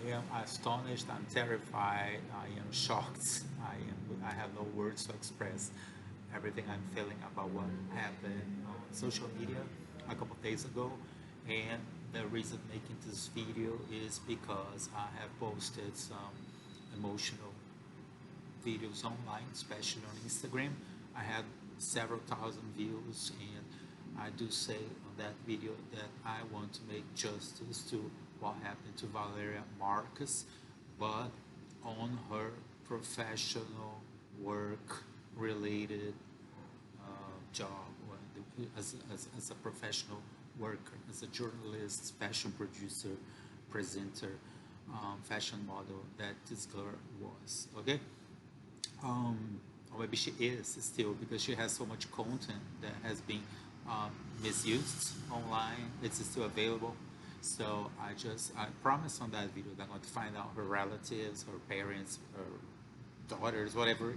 am astonished, I'm terrified, I am shocked, I have no words to express everything I'm feeling about what happened on social media a couple of days ago. And the reason making this video is because I have posted some emotional videos online, especially on Instagram. I had several thousand views, and I do say on that video that I want to make justice to what happened to Valeria Marquez, but on her professional work related job as a professional worker, as a journalist, fashion producer, presenter, fashion model that this girl was. Okay, or maybe she is still because she has so much content that has been misused online. It's still available. So I promised on that video that I'm going to find out her relatives, her parents, her daughters, whatever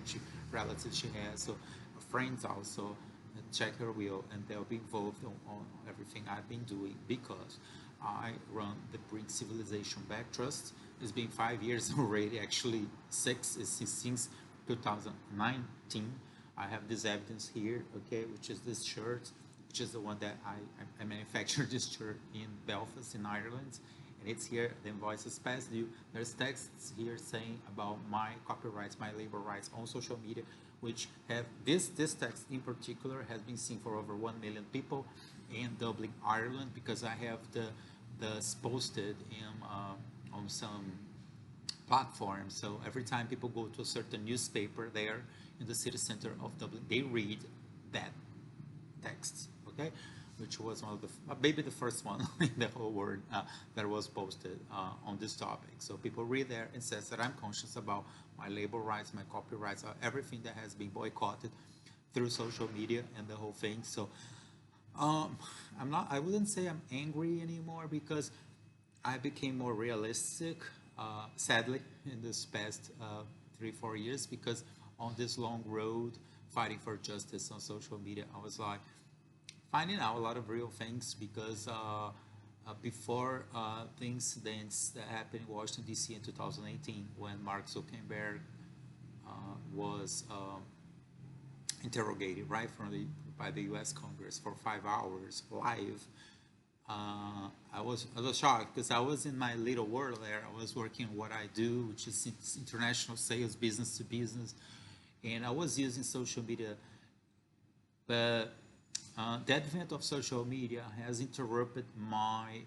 relatives she has. So friends also check her will, and they'll be involved on everything I've been doing because I run the Bring Civilization Back Trust. It's been 5 years already, actually six, since 2019. I have this evidence here, okay, which is this shirt, which is the one that I manufactured this shirt in Belfast in Ireland, and it's here, the invoice is past due. There's texts here saying about my copyrights, my labor rights on social media, which have this text in particular has been seen for over 1 million people in Dublin, Ireland, because I have the posted on some platform. So every time people go to a certain newspaper there in the city center of Dublin, they read that text, okay? Which was one of the, maybe the first one in the whole world that was posted on this topic. So people read there and says that I'm conscious about my labor rights, my copyrights, everything that has been boycotted through social media and the whole thing. So I wouldn't say I'm angry anymore because I became more realistic, sadly, in this past 3-4 years, because on this long road fighting for justice on social media, I was like finding out a lot of real things because before the incidents that happened in Washington, D.C. in 2018, when Mark Zuckerberg was interrogated right by the U.S. Congress for 5 hours live. I was shocked because I was in my little world there. I was working what I do, which is international sales, business to business, and I was using social media. But the advent of social media has interrupted my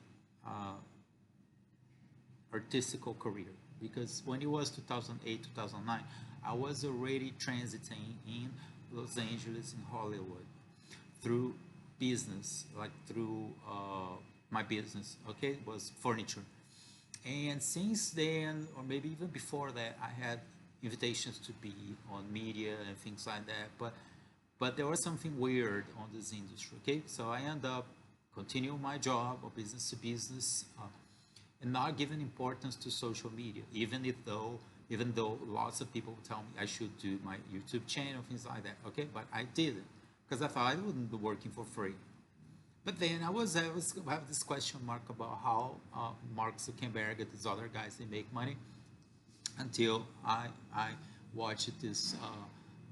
artistical career, because when it was 2008, 2009, I was already transiting in Los Angeles and Hollywood through business, like through my business, okay, it was furniture. And since then, or maybe even before that, I had invitations to be on media and things like that, but there was something weird on this industry, okay? So I end up continuing my job of business to business and not giving importance to social media, even though lots of people tell me I should do my YouTube channel, things like that, okay? But I didn't, because I thought I wouldn't be working for free. But then I have this question mark about how Mark Zuckerberg and these other guys, they make money, until I watched this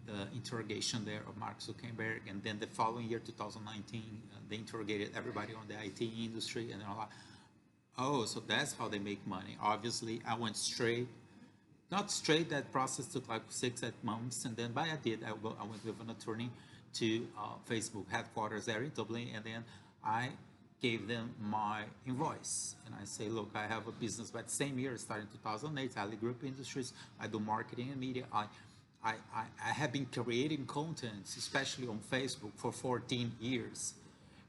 the interrogation there of Mark Zuckerberg, and then the following year, 2019, they interrogated everybody on the IT industry, and they're like, oh, so that's how they make money. Obviously, I went straight, not straight, that process took like 6-8 months, and then, but I did, I went with an attorney to Facebook headquarters there in Dublin, and then I gave them my invoice, and I say, look, I have a business, but same year, starting 2008, LEGroup Industries, I do marketing and media, I have been creating content, especially on Facebook, for 14 years.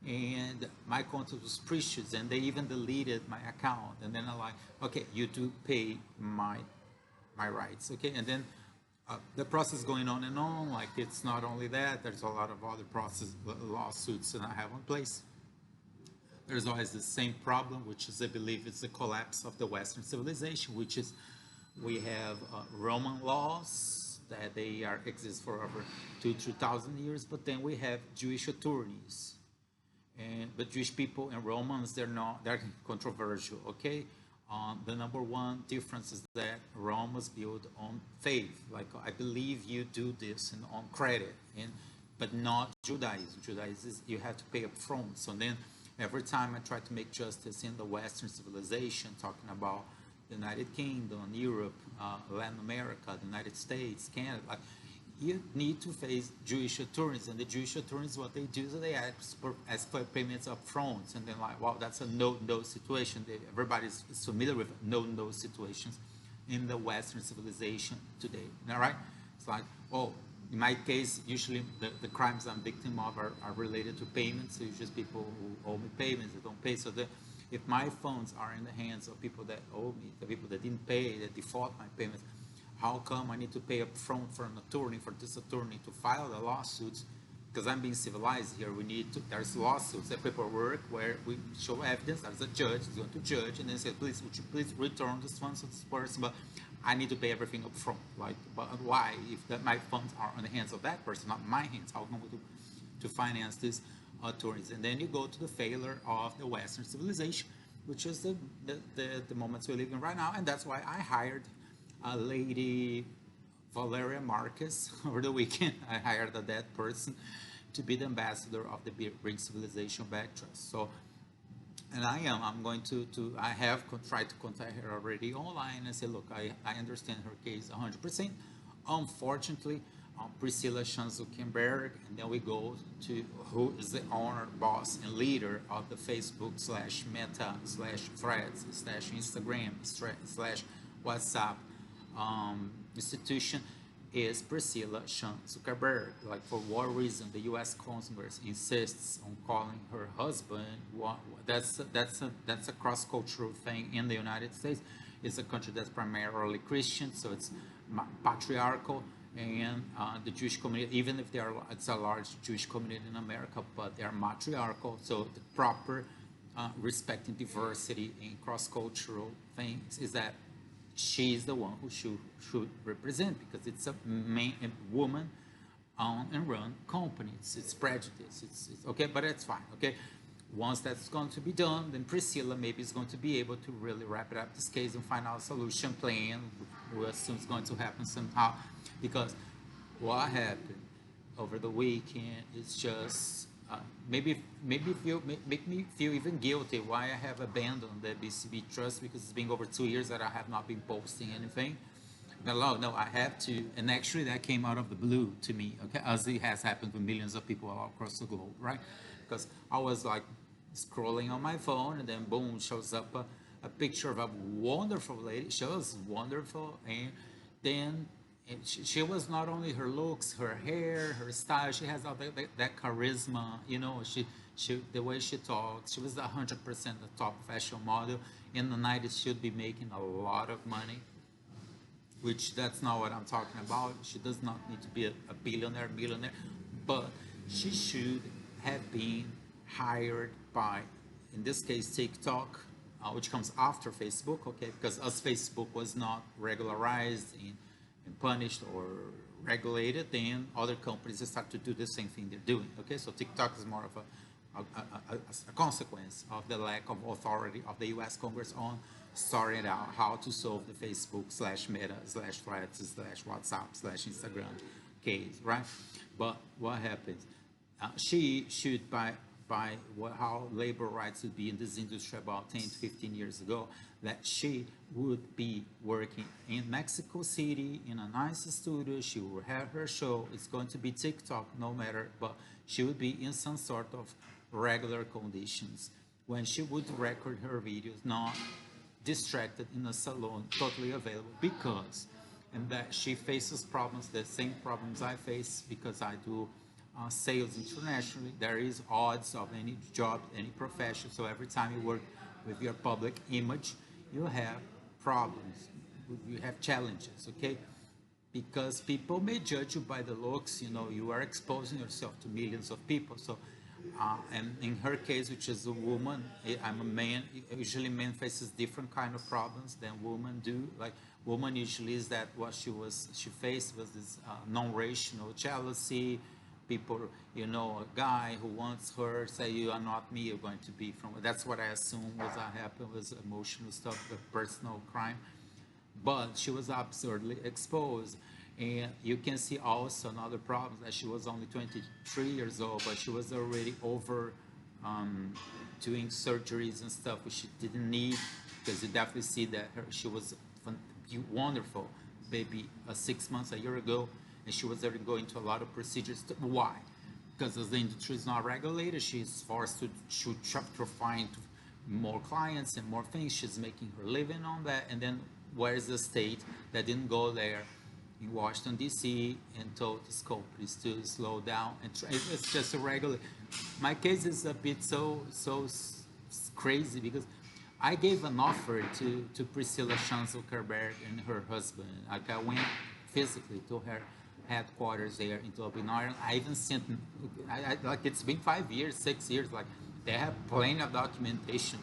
And my content was precious, and they even deleted my account. And then I'm like, okay, you do pay my rights, okay? And then the process going on and on, like it's not only that, there's a lot of other lawsuits that I have in place. There's always the same problem, which is, I believe, it's the collapse of the Western civilization, which is we have Roman laws that they exist for over 2,000-3,000 years, but then we have Jewish attorneys, but Jewish people and Romans, they're controversial, okay? The number one difference is that Rome was built on faith. Like, I believe you do this and on credit, and but not Judaism. Judaism is you have to pay up front. So then every time I try to make justice in the Western civilization, talking about the United Kingdom, Europe, Latin America, the United States, Canada, like, you need to face Jewish attorneys, and the Jewish attorneys, what they do is they ask for payments up front, and then like, wow, that's a no-no situation. Everybody's familiar with no-no situations in the Western civilization today, all right? It's like, oh, in my case, usually the crimes I'm victim of are related to payments, so it's just people who owe me payments, that don't pay, so if my funds are in the hands of people that owe me, the people that didn't pay, that default my payments, how come I need to pay up front for an attorney, for this attorney to file the lawsuits? Because I'm being civilized here. There's lawsuits, that paperwork where we show evidence. There's a judge who's going to judge and then say, please, would you please return this funds to this person? But I need to pay everything up front. Like, but why? If my funds are in the hands of that person, not my hands, how am I to finance these attorneys? And then you go to the failure of the Western civilization, which is the moments we're living right now. And that's why I hired a lady, Valeria Marquez, over the weekend. I hired a dead person to be the ambassador of the Bring Civilization Back Trust. So, and I'm going to I have tried to contact her already online and say, look, I understand her case 100%. Unfortunately, Priscilla Zuckerberg, and then we go to who is the owner, boss, and leader of the Facebook / Meta / Threads / Instagram / WhatsApp institution is Priscilla Zuckerberg. Like, for what reason the U.S. Congress insists on calling her husband? That's a cross-cultural thing in the United States. It's a country that's primarily Christian, so it's patriarchal, and the Jewish community, even if it's a large Jewish community in America, but they are matriarchal. So the proper respecting diversity in cross-cultural things is that she's the one who should represent, because it's a woman owned and run company. It's prejudice. It's okay, but it's fine. Okay, once that's going to be done, then Priscilla maybe is going to be able to really wrap it up this case and find out a solution plan. We assume it's going to happen somehow, because what happened over the weekend is just make me feel even guilty why I have abandoned the BCB trust, because it's been over 2 years that I have not been posting anything. No, I have to, and actually that came out of the blue to me, okay, as it has happened to millions of people all across the globe, right? Because I was like scrolling on my phone, and then boom, shows up a picture of a wonderful lady. She was wonderful, and then she was not only her looks, her hair, her style. She has all that charisma, you know. She the way she talks. She was 100% the top fashion model in the 90s. She'd be making a lot of money, which that's not what I'm talking about. She does not need to be a billionaire, but she should have been hired by, in this case, TikTok, which comes after Facebook, okay, because as Facebook was not regularized and punished or regulated, then other companies start to do the same thing they're doing, okay? So TikTok is more of a consequence of the lack of authority of the U.S. Congress on sorting out how to solve the Facebook / Meta / Threads / WhatsApp / Instagram case, right? But what happens? She should, by how labor rights would be in this industry about 10 to 15 years ago, that she would be working in Mexico City in a nice studio. She will have her show. It's going to be TikTok no matter, but she would be in some sort of regular conditions when she would record her videos, not distracted in a salon, totally available, because, and that she faces problems, the same problems I face, because I do sales internationally. There is odds of any job, any profession. So every time you work with your public image, you have problems, you have challenges, okay? Because people may judge you by the looks, you know, you are exposing yourself to millions of people. So, and in her case, which is a woman, I'm a man, usually men faces different kind of problems than women do. Like, woman usually is that what she faced was this non-rational jealousy, people, you know, a guy who wants her, say, you are not me, you're going to be from, that's what I assume was happened, was emotional stuff, the personal crime. But she was absurdly exposed. And you can see also another problem that she was only 23 years old, but she was already over doing surgeries and stuff which she didn't need, because you definitely see that she was wonderful baby 6 months, a year ago, and she was already going to a lot of procedures. Why? Because as the industry is not regulated, she's forced to find more clients and more things. She's making her living on that. And then where's the state that didn't go there in Washington, D.C. and told the sculptors to slow down? And it's just a regular. My case is a bit so crazy, because I gave an offer to Priscilla Schanzelkerberg and her husband. Like, I went physically to her headquarters there in Dublin, Ireland. I even sent, like, it's been 5 years, 6 years, like, they have plenty of documentation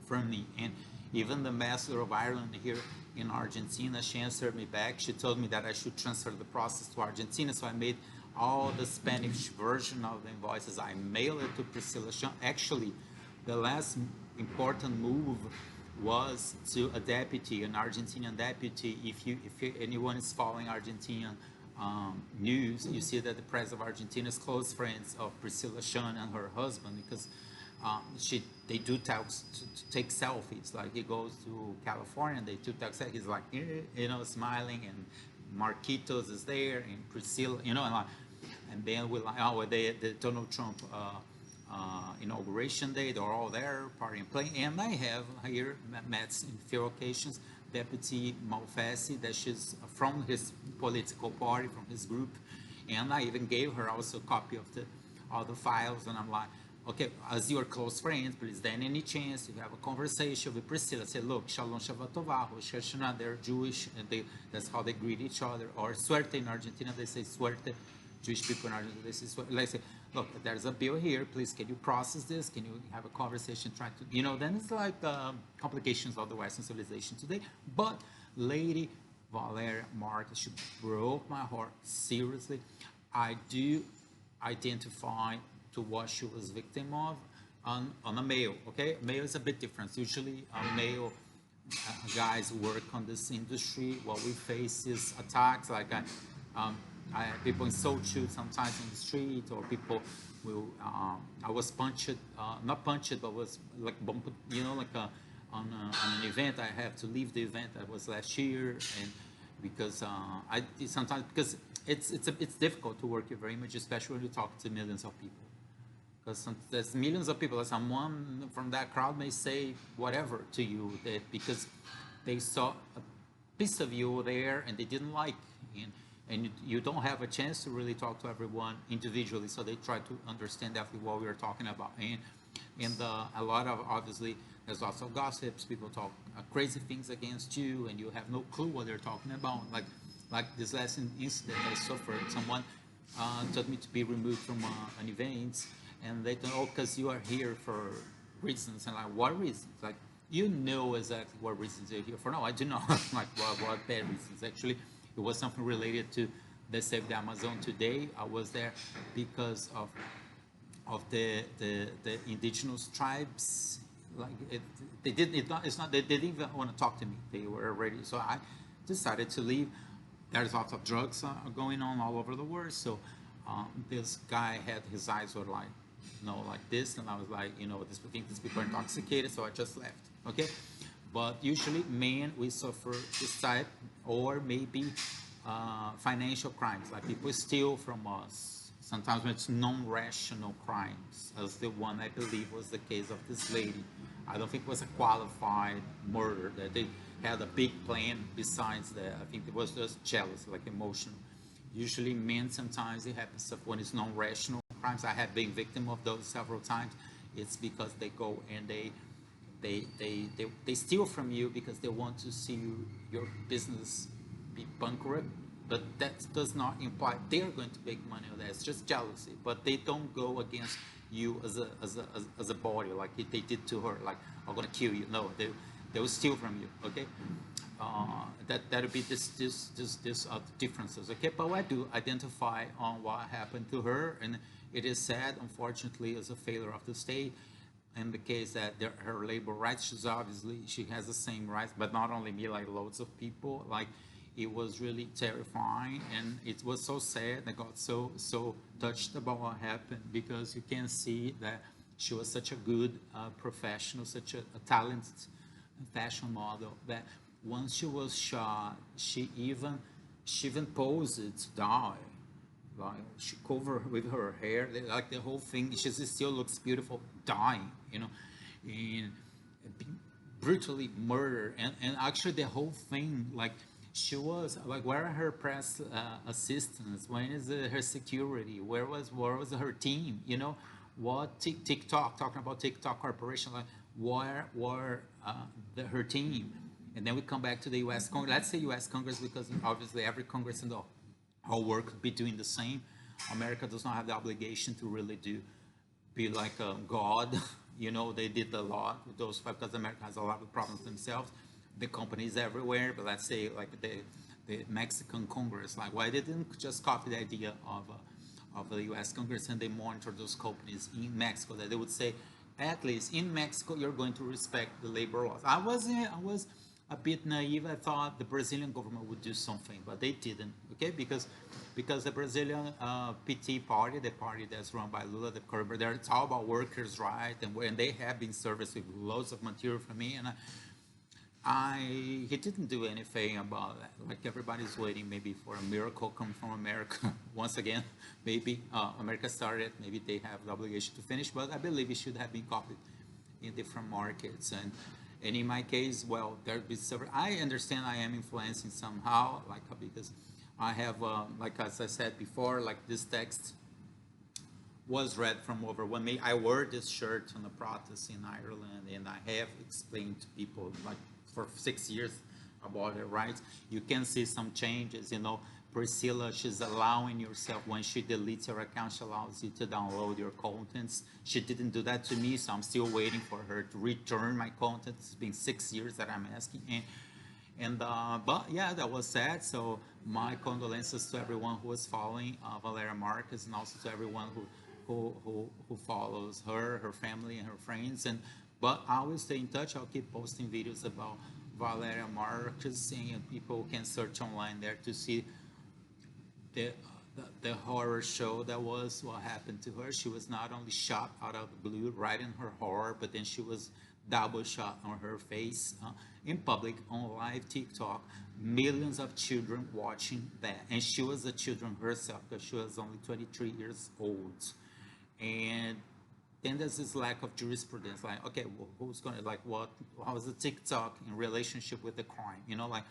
from me. And even the ambassador of Ireland here in Argentina, she answered me back. She told me that I should transfer the process to Argentina. So I made all the Spanish version of the invoices. I mailed it to Priscilla. Actually, the last important move was to a deputy, an Argentinian deputy. If anyone is following Argentinian news, you see that the president of Argentina is close friends of Priscilla Schan and her husband, because they do take selfies. Like, he goes to California and they do take selfies. He's like, you know, smiling, and Marquitos is there, and Priscilla, you know, and then we like, oh, the Donald Trump inauguration day, they're all there partying and playing. And I have here met in few occasions Deputy Malfassi, that she's from his political party, from his group, and I even gave her also a copy of all the files. And I'm like, okay, as your close friends, please, then any chance you have a conversation with Priscilla, say, look, Shalom Shabbat Tovah, Rosh Hashanah, they're Jewish, and that's how they greet each other. Or suerte in Argentina, they say suerte. Jewish people in Argentina, they say suerte. Like, say, look, there's a bill here, please, can you process this? Can you have a conversation, try to, you know, then it's like complications of the Western civilization today. But Lady Valeria Marquez, she broke my heart, seriously. I do identify to what she was victim of on a male, okay? Male is a bit different. Usually male guys work on this industry. What we face is attacks, like people insult you sometimes in the street, or people will, I was punched, not punched, but was like bumped, you know, like on an event. I have to leave the event that was last year, and because sometimes, because it's difficult to work your image, especially when you talk to millions of people. Because there's millions of people. Someone from that crowd may say whatever to you, because they saw a piece of you there and they didn't like, and you don't have a chance to really talk to everyone individually. So they try to understand definitely what we are talking about. And a lot of, obviously, there's also gossips. People talk crazy things against you, and you have no clue what they're talking about. Like this last incident I suffered. Someone told me to be removed from an event. And they thought, oh, because you are here for reasons. And like, what reasons? Like, you know exactly what reasons you're here for. No, I do not. Like, what bad reasons? Actually, it was something related to the Save the Amazon today. I was there because of the indigenous tribes. Like, they didn't even want to talk to me. They were already, so I decided to leave. There's lots of drugs going on all over the world. So this guy had, his eyes were like, you know, like this, and I was like, you know, I think these people are intoxicated, so I just left. Okay, but usually men, we suffer this type, or maybe financial crimes, like people steal from us. Sometimes it's non-rational crimes, as the one I believe was the case of this lady. I don't think it was a qualified murder, that they had a big plan besides that. I think it was just jealous, like emotional. Usually men, sometimes it happens when it's non-rational crimes. I have been victim of those several times. It's because they go and they steal from you because they want to see your business be bankrupt. But that does not imply they're going to make money on that. It's just jealousy. But they don't go against you as a body, like they did to her, like, I'm gonna kill you. No, they will steal from you. Okay. that'll be this differences. Okay, but I do identify on what happened to her, and it is sad, unfortunately, as a failure of the state. In the case that her labor rights, she has the same rights, but not only me, like loads of people. Like, it was really terrifying, and it was so sad. I got so touched about what happened, because you can see that she was such a good professional, such a talented fashion model, that once she was shot, she even posed to die. Like, she covered with her hair, like the whole thing. She still looks beautiful, dying, you know, and brutally murdered. And actually, the whole thing, like, she was like, where are her press assistants? When is her security? Where was her team? You know, what TikTok, talking about TikTok Corporation, like, where were her team? And then we come back to the U.S. Congress. Let's say U.S. Congress, because obviously every Congress in the whole world could be doing the same. America does not have the obligation to really be like a god. You know, they did a lot with those five, because America has a lot of problems themselves. The companies everywhere, but let's say like the Mexican Congress, like, why they didn't just copy the idea of the U.S. Congress, and they monitor those companies in Mexico, that they would say, at least in Mexico, you're going to respect the labor laws. I was a bit naive. I thought the Brazilian government would do something, but they didn't. Okay, because the Brazilian PT party, the party that's run by Lula, it's all about workers' rights, and they have been serviced with loads of material from me, and he didn't do anything about that. Like, everybody's waiting maybe for a miracle come from America. Once again, maybe America started, maybe they have the obligation to finish, but I believe it should have been copied in different markets. And in my case, well, there'd be several. I understand I am influencing somehow, like, because I have, like, as I said before, like, this text was read from over 1 million. I wore this shirt on the protest in Ireland, and I have explained to people, like, for 6 years about her rights. You can see some changes, you know. Priscilla, she's allowing yourself, when she deletes your account, she allows you to download your contents. She didn't do that to me, so I'm still waiting for her to return my content. It's been 6 years that I'm asking. But yeah, that was sad. So my condolences to everyone who was following Valeria Marquez, and also to everyone who follows her family, and her friends. But I will stay in touch. I'll keep posting videos about Valeria Marquez, and people can search online there to see the horror show that was what happened to her. She was not only shot out of the blue right in her horror, but then she was double shot on her face in public on live TikTok. Millions of children watching that, and she was a children herself, because she was only 23 years old. And then there's this lack of jurisprudence, like, okay, well, who's gonna, like, how is the TikTok in relationship with the crime, you know, like,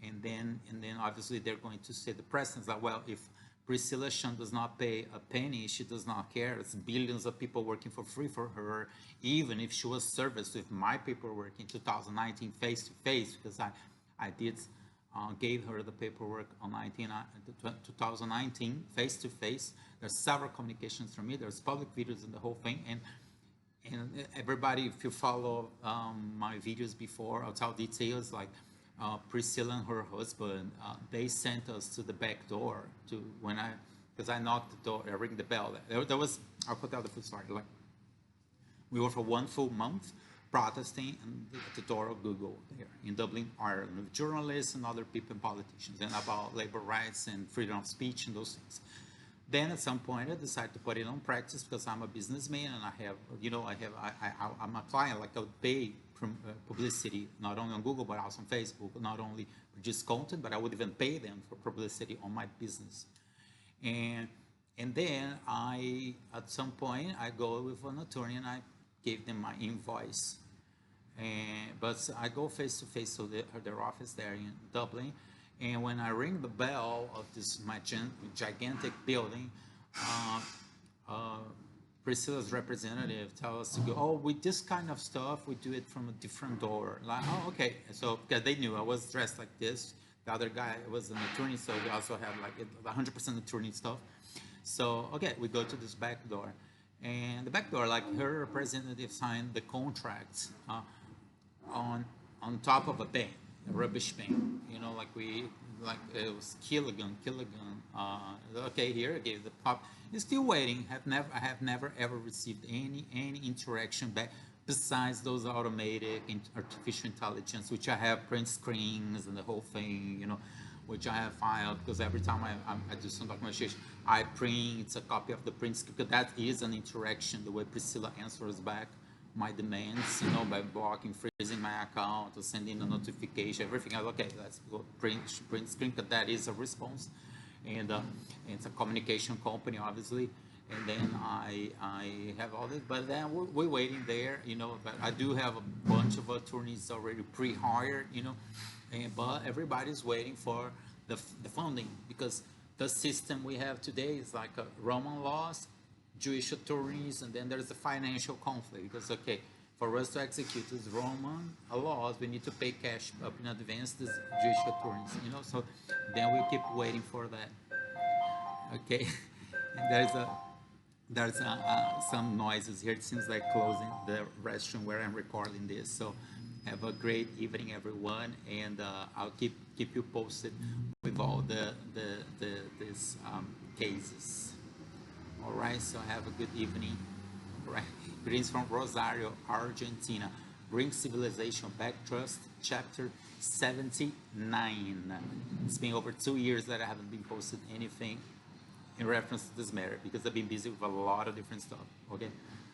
and then obviously they're going to say the precedents, like, well, if Priscilla Shan does not pay a penny, she does not care. It's billions of people working for free for her, even if she was serviced with my paperwork in 2019 face to face, because I did gave her the paperwork on 2019 face to face. There's several communications from me. There's public videos and the whole thing. And everybody, if you follow my videos before, I'll tell details, like Priscilla and her husband, they sent us to the back door because I knocked the door, I ring the bell. There was, I'll put out the full story. Like, we were for 1 full month protesting at the door of Google there in Dublin, Ireland, with journalists and other people and politicians, and about labor rights and freedom of speech and those things. Then at some point I decided to put it on practice, because I'm a businessman, and I have, you know, I'm a client, like I would pay publicity, not only on Google, but also on Facebook, not only produce content, but I would even pay them for publicity on my business. And then at some point I go with an attorney and I gave them my invoice. But I go face to face to their office there in Dublin. And when I ring the bell of this gigantic building, Priscilla's representative tells us to go, oh, with this kind of stuff, we do it from a different door. Like, oh, okay. So, because they knew I was dressed like this. The other guy was an attorney, so we also had like 100% attorney stuff. So, okay, we go to this back door. And the back door, like, her representative signed the contract on top of a pen. a rubbish bin, you know, like it was kilogram. Okay, here I gave the pop. It's still waiting. I have never ever received any interaction back besides those automated artificial intelligence, which I have print screens and the whole thing, you know, which I have filed because every time I do some documentation, I print a copy of the print screen because that is an interaction. The way Priscilla answers back my demands, you know, by blocking, freezing my account, or sending a notification, everything. Okay, let's go print screen, because that is a response, and it's a communication company, obviously. And then I have all this, but then we're waiting there, you know. But I do have a bunch of attorneys already pre-hired, you know, but everybody's waiting for the funding, because the system we have today is like a Roman laws, Jewish attorneys, and then there's a financial conflict, because okay, for us to execute these Roman laws, we need to pay cash up in advance to Jewish attorneys, you know. So then we keep waiting for that. Okay, and there's some noises here. It seems like closing the restroom where I'm recording this. So have a great evening, everyone, and I'll keep you posted with all these cases. All right, so have a good evening. All right, greetings from Rosario, Argentina. Bring Civilization Back Trust, chapter 79. It's been over 2 years that I haven't been posted anything in reference to this matter, because I've been busy with a lot of different stuff. Okay,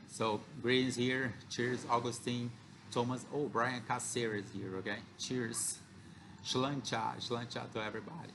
so greetings here. Cheers, Augustin, Thomas, Obrien, Caceres here. Okay, cheers. Shlancha to everybody.